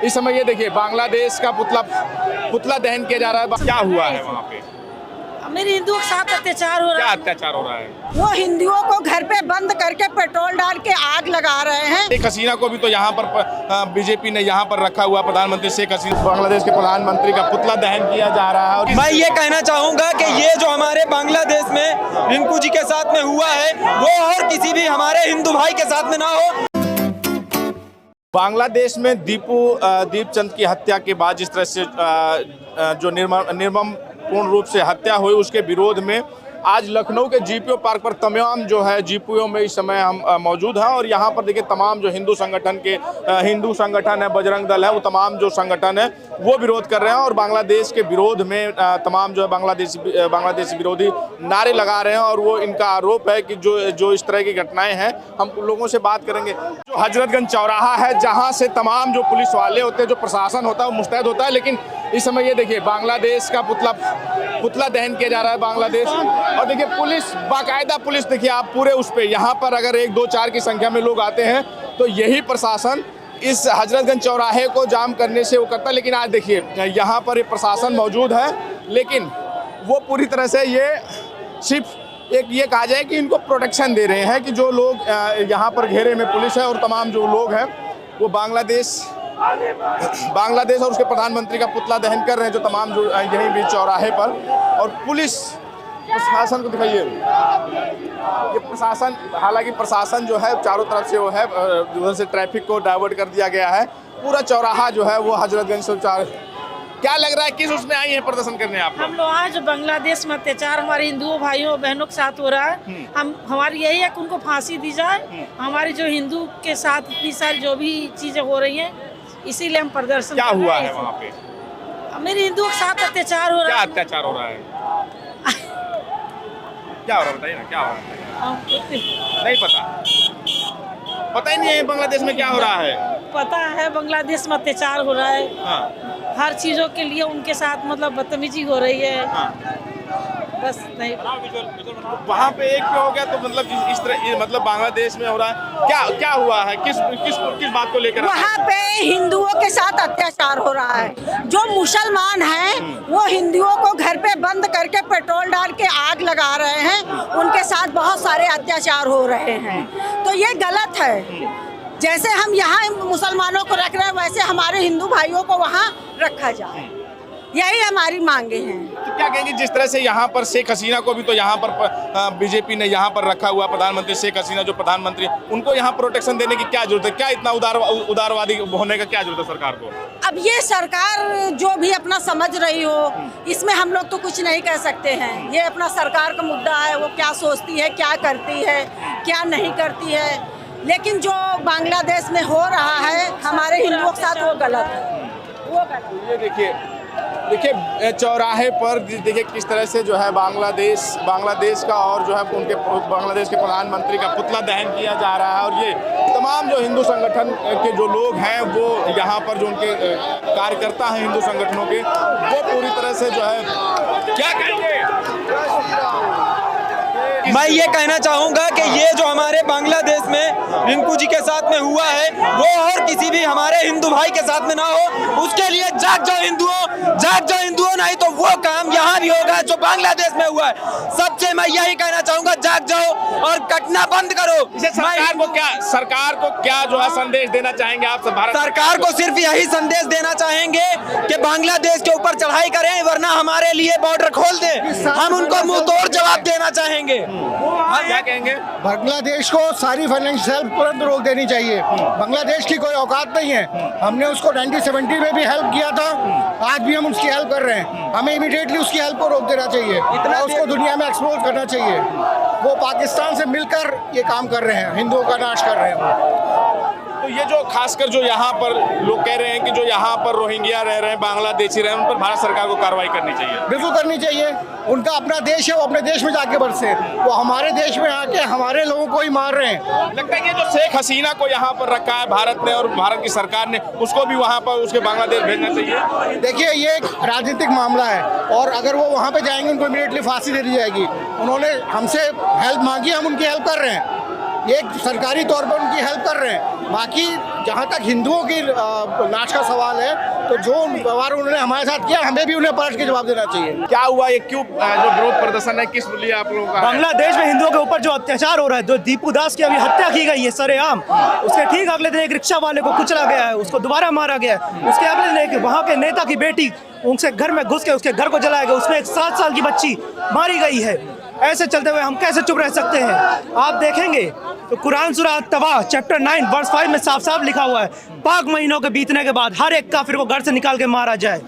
इस समय ये देखिए बांग्लादेश का पुतला दहन किया जा रहा है। क्या हुआ है वहाँ पे? मेरे हिंदुओं के साथ अत्याचार हो रहा क्या है। अत्याचार हो रहा है? वो हिंदुओं को घर पे बंद करके पेट्रोल डाल के आग लगा रहे हैं। शेख हसीना को भी तो यहाँ पर बीजेपी ने यहाँ पर रखा हुआ, प्रधानमंत्री शेख हसीना, बांग्लादेश के प्रधानमंत्री का पुतला दहन किया जा रहा है। और मैं ये कहना चाहूँगा कि ये जो हमारे बांग्लादेश में रिंकू जी के साथ में हुआ है वो और किसी भी हमारे हिंदू भाई के साथ में ना हो। बांग्लादेश में दीपचंद की हत्या के बाद जिस तरह से जो निर्मम पूर्ण रूप से हत्या हुई, उसके विरोध में आज लखनऊ के जीपीओ पार्क पर तमाम जो है जीपीओ में इस समय हम मौजूद हैं। और यहाँ पर देखिए तमाम जो हिंदू संगठन है, बजरंग दल है, वो तमाम जो संगठन है वो विरोध कर रहे हैं और बांग्लादेश के विरोध में तमाम जो है बांग्लादेश विरोधी नारे लगा रहे हैं। और वो इनका आरोप है कि जो इस तरह की घटनाएं हैं, हम लोगों से बात करेंगे। जो हजरतगंज चौराहा है, जहाँ से तमाम जो पुलिस वाले होते हैं, जो प्रशासन होता है वो मुस्तैद होता है, लेकिन इस समय ये देखिए बांग्लादेश का पुतला दहन किया जा रहा है बांग्लादेश। और देखिए पुलिस, बाकायदा पुलिस, देखिए आप पूरे उस पे यहाँ पर अगर 1, 2, 4 की संख्या में लोग आते हैं तो यही प्रशासन इस हजरतगंज चौराहे को जाम करने से वो करता है। लेकिन आज देखिए यहाँ पर प्रशासन मौजूद है, लेकिन वो पूरी तरह से ये सिर्फ एक ये कहा जाए कि इनको प्रोटेक्शन दे रहे हैं कि जो लोग यहाँ पर घेरे में पुलिस है और तमाम जो लोग हैं वो बांग्लादेश और उसके प्रधानमंत्री का पुतला दहन कर रहे हैं, जो तमाम जो यहीं बीच चौराहे पर। और पुलिस प्रशासन को दिखाइए, ये प्रशासन, हालांकि प्रशासन जो है चारों तरफ से वो है, उधर से ट्रैफिक को डाइवर्ट कर दिया गया है। पूरा चौराहा जो है वो हजरतगंज से क्या लग रहा है, किस उसमें आई है प्रदर्शन करने आप? हम लोग आज बांग्लादेश में अत्याचार हमारे हिंदुओं भाइयों बहनों के साथ हो रहा है। हमारी यही है कि उनको फांसी दी जाए। हमारी जो हिंदू के साथ इतनी सारी जो भी चीजें हो रही हैं, इसीलिए हम प्रदर्शन। क्या हुआ है वहाँ पे? मेरे हिंदुओं के साथ अत्याचार हो रहा है। क्या अत्याचार हो रहा है? क्या हो रहा है बताइए ना, क्या हो रहा है? नहीं पता ही नहीं है बांग्लादेश में क्या हो रहा है। पता है बांग्लादेश में अत्याचार हो रहा है। हाँ। हर चीजों के लिए उनके साथ मतलब बदतमीजी हो रही है। हाँ। बस नहीं, वहाँ पे एक पे हो गया तो मतलब इस तरह मतलब बांग्लादेश में हो रहा है। क्या हुआ है, किस बात को लेकर? वहाँ पे हिंदुओं के साथ अत्याचार हो रहा है। जो मुसलमान हैं वो हिंदुओं को घर पे बंद करके पेट्रोल डाल के आग लगा रहे हैं। उनके साथ बहुत सारे अत्याचार हो रहे हैं, तो ये गलत है। जैसे हम यहाँ मुसलमानों को रख रहे हैं, वैसे हमारे हिंदू भाइयों को वहाँ रखा जाए, यही हमारी मांगे हैं। तो क्या कहेंगे, जिस तरह से यहाँ पर शेख हसीना को भी तो यहाँ पर बीजेपी ने यहाँ पर रखा हुआ, प्रधानमंत्री शेख हसीना जो प्रधानमंत्री, उनको यहाँ प्रोटेक्शन देने की क्या जरूरत है? क्या इतना उदारवादी होने का क्या जरूरत है सरकार को? अब ये सरकार जो भी अपना समझ रही हो, इसमें हम लोग तो कुछ नहीं कह सकते हैं। ये अपना सरकार का मुद्दा है, वो क्या सोचती है, क्या करती है, क्या नहीं करती है। लेकिन जो बांग्लादेश में हो रहा है हमारे हिंदुओं के साथ, वो गलत है, वो गलत। ये देखिए चौराहे पर देखिए किस तरह से जो है बांग्लादेश का और जो है उनके बांग्लादेश के प्रधानमंत्री का पुतला दहन किया जा रहा है। और ये तमाम जो हिंदू संगठन के जो लोग हैं वो यहाँ पर जो उनके कार्यकर्ता हैं हिंदू संगठनों के, वो पूरी तरह से जो है क्या कहेंगे। मैं ये कहना चाहूँगा कि ये जो हमारे बांग्लादेश में रिंकू जी के साथ में हुआ है वो और किसी भी हमारे हिंदू भाई के साथ में ना हो। उसके लिए जाग जाओ हिंदुओं, नहीं तो वो काम यहाँ भी होगा जो बांग्लादेश में हुआ है। सबसे मैं यही कहना चाहूँगा, जाग जाओ और कटना बंद करो। सरकार को क्या जो है संदेश देना चाहेंगे आप? सरकार को सिर्फ यही संदेश देना चाहेंगे कि बांग्लादेश के ऊपर चढ़ाई करें, वरना हमारे लिए बॉर्डर खोल दें। हम उनको मुंह तोड़ जवाब देना चाहेंगे। क्या कहेंगे? बांग्लादेश को सारी फाइनेंशियल हेल्प तुरंत रोक देनी चाहिए। बांग्लादेश की कोई औकात नहीं है। हमने उसको 1970 में भी हेल्प किया था, आज भी हम उसकी हेल्प कर रहे हैं। हमें इमीडिएटली उसकी हेल्प को रोक देना चाहिए, उसको दुनिया में एक्सपोज करना चाहिए। वो पाकिस्तान से मिलकर ये काम कर रहे हैं, हिंदुओं का नाश कर रहे हैं। तो ये जो खासकर जो यहाँ पर लोग कह रहे हैं कि जो यहाँ पर रोहिंग्या रह रहे हैं, बांग्लादेशी रह रहे हैं, उन पर भारत सरकार को कार्रवाई करनी चाहिए। बिल्कुल करनी चाहिए। उनका अपना देश है, वो अपने देश में जाके बरसे। वो हमारे देश में आके हमारे लोगों को ही मार रहे हैं। लगता है कि जो शेख हसीना को यहाँ पर रखा है भारत ने और भारत की सरकार ने, उसको भी वहाँ पर उसके बांग्लादेश भेजना चाहिए। देखिए ये एक राजनीतिक मामला है और अगर वो वहाँ पे जाएंगे उनको इमीडिएटली फांसी दे दी जाएगी। उन्होंने हमसे हेल्प मांगी, हम उनकी हेल्प कर रहे हैं। ये सरकारी तौर पर उनकी हेल्प कर रहे हैं। बाकी जहाँ तक हिंदुओं की नाच का सवाल है, तो जो व्यवहार उन्होंने हमारे साथ किया, हमें भी उन्हें पलट के जवाब देना चाहिए। क्या हुआ, ये क्यों जो विरोध प्रदर्शन है, किस लिए आप लोगों का? बांग्लादेश में हिंदुओं के ऊपर जो अत्याचार हो रहा है, जो दीपू दास की अभी हत्या की गई है सरेआम, उसके ठीक अगले दिन एक रिक्शा वाले को कुचला गया है, उसको दोबारा मारा गया है। उसके अगले दिन वहाँ के नेता की बेटी उनसे घर में घुस के उसके घर को जलाया गया, उसमें एक 7 साल की बच्ची मारी गई है। ऐसे चलते हुए हम कैसे चुप रह सकते हैं? आप देखेंगे तो कुरान सूरा तबा चैप्टर 9 वर्स 5 में साफ साफ लिखा हुआ है, पाक महीनों के बीतने के बाद हर एक काफिर को घर से निकाल के मारा जाए।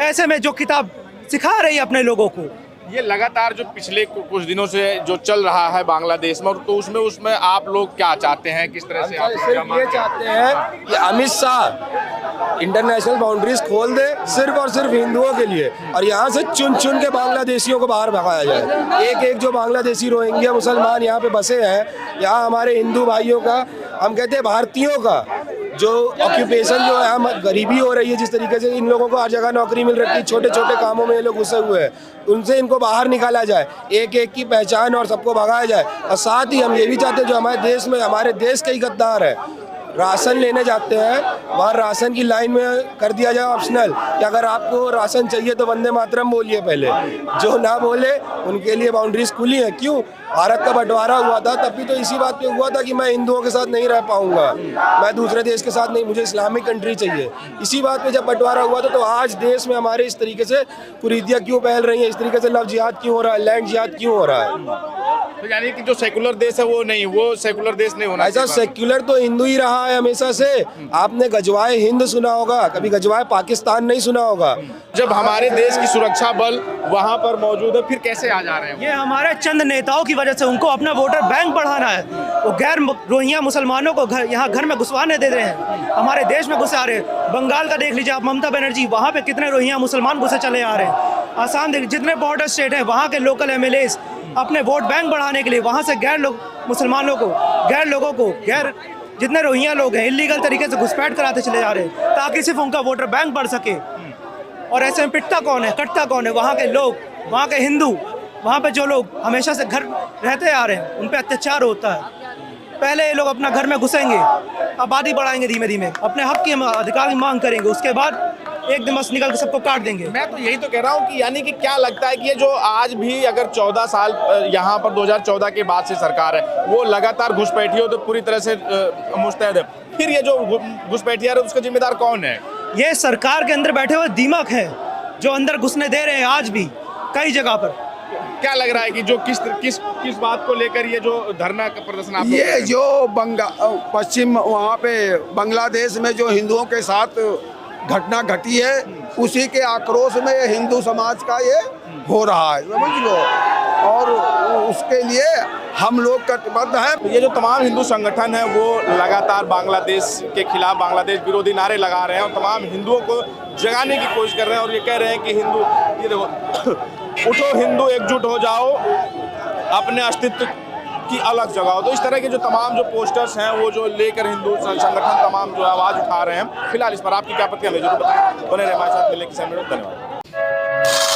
ऐसे में जो किताब सिखा रही है अपने लोगों को, ये लगातार जो पिछले कुछ दिनों से जो चल रहा है बांग्लादेश में, तो उसमें आप लोग क्या चाहते हैं, किस तरह से आप ये चाहते हैं कि अमित शाह इंटरनेशनल बाउंड्रीज खोल दे सिर्फ और सिर्फ हिंदुओं के लिए, और यहाँ से चुन चुन के बांग्लादेशियों को बाहर भगाया जाए। एक एक जो बांग्लादेशी रोहिंग्या मुसलमान यहाँ पे बसे हैं, यहाँ हमारे हिंदू भाइयों का, हम कहते हैं भारतीयों का जो ऑक्यूपेशन जो है, हम गरीबी हो रही है जिस तरीके से, इन लोगों को हर जगह नौकरी मिल रही है, छोटे छोटे कामों में ये लोग घुसे हुए हैं, उनसे इनको बाहर निकाला जाए, एक एक की पहचान और सबको भगाया जाए। और साथ ही हम ये भी चाहते हैं जो हमारे देश में, हमारे देश के ही गद्दार है, राशन लेने जाते हैं, वहाँ राशन की लाइन में कर दिया जाए ऑप्शनल कि अगर आपको राशन चाहिए तो वंदे मातरम बोलिए पहले, जो ना बोले उनके लिए बाउंड्रीज खुली हैं। क्यों? भारत का बंटवारा हुआ था तब भी तो इसी बात पे हुआ था कि मैं हिंदुओं के साथ नहीं रह पाऊंगा, मैं दूसरे देश के साथ नहीं, मुझे इस्लामिक कंट्री चाहिए। इसी बात पे जब बंटवारा हुआ था, तो आज देश में हमारे इस तरीके से कुरीतियाँ क्यों फैल रही हैं, इस तरीके से लव जिहाद क्यों हो रहा है, लैंड जिहाद क्यों हो रहा है? तो यानी कि जो सेकुलर देश है वो सेकुलर देश नहीं होना ऐसा। सेक्युलर तो हिंदू ही रहा है हमेशा से। आपने गजवाए हिंद सुना होगा, कभी गजवाए पाकिस्तान नहीं सुना होगा। जब हमारे देश की सुरक्षा बल वहां पर मौजूद है, फिर कैसे आ जा रहे हैं? ये हमारे चंद नेताओं की वजह से, उनको अपना वोटर बैंक बढ़ाना है। वो गैर रोहिंग्या मुसलमानों को यहाँ घर में घुसवाने दे रहे हैं, हमारे देश में घुसा रहे हैं। बंगाल का देख लीजिए आप, ममता बनर्जी, वहाँ पे कितने रोहिंग्या मुसलमान घुसे चले आ रहे हैं। आसाम देख, जितने बॉर्डर स्टेट हैं, वहाँ के लोकल MLAs अपने वोट बैंक बढ़ाने के लिए वहाँ से गैर मुसलमानों को, गैर लोगों को, गैर जितने रोहिंग्या लोग हैं, इलीगल तरीके से घुसपैठ कराते चले जा रहे हैं, ताकि सिर्फ उनका वोटर बैंक बढ़ सके। और ऐसे में पिटता कौन है, कटता कौन है? वहाँ के लोग, वहाँ के हिंदू, वहाँ पे जो लोग हमेशा से घर रहते आ रहे हैं, उन पे अत्याचार होता है। पहले ये लोग अपना घर में घुसेंगे, आबादी बढ़ाएंगे, धीमे धीमे अपने हक की अधिकार की मांग करेंगे, उसके बाद एक दिन बस निकल के सबको काट देंगे। मैं तो यही तो कह रहा हूँ कि यानी कि क्या लगता है कि ये जो आज भी अगर 14 साल यहाँ पर 2014 के बाद से सरकार है, वो लगातार घुसपैठियों तो पूरी तरह से मुस्तैद है, फिर ये जो घुसपैठिया है उसका जिम्मेदार कौन है? ये सरकार के अंदर बैठे हुए दीमक है जो अंदर घुसने दे रहे हैं आज भी कई जगह पर। क्या लग रहा है कि जो किस बात को लेकर ये जो धरना का प्रदर्शन आप ये जो पश्चिम वहाँ पे बांग्लादेश में जो हिंदुओं के साथ घटना घटी है, उसी के आक्रोश में हिंदू समाज का ये हो रहा है, समझ लो, और उसके लिए हम लोग कटिबद्ध हैं। ये जो तमाम हिंदू संगठन है वो लगातार बांग्लादेश के खिलाफ, बांग्लादेश विरोधी नारे लगा रहे हैं और तमाम हिंदुओं को जगाने की कोशिश कर रहे हैं, और ये कह रहे हैं कि हिंदू, ये देखो, उठो हिंदू, एकजुट हो जाओ, अपने अस्तित्व की अलग जगह। तो इस तरह के जो तमाम जो पोस्टर्स हैं वो जो लेकर हिंदू संगठन तमाम जो आवाज़ उठा रहे हैं। फिलहाल इस पर आपकी क्या प्रतिक्रिया है, जरूर बताएं। बने रहे हमारे साथ, मिलने की समय, धन्यवाद।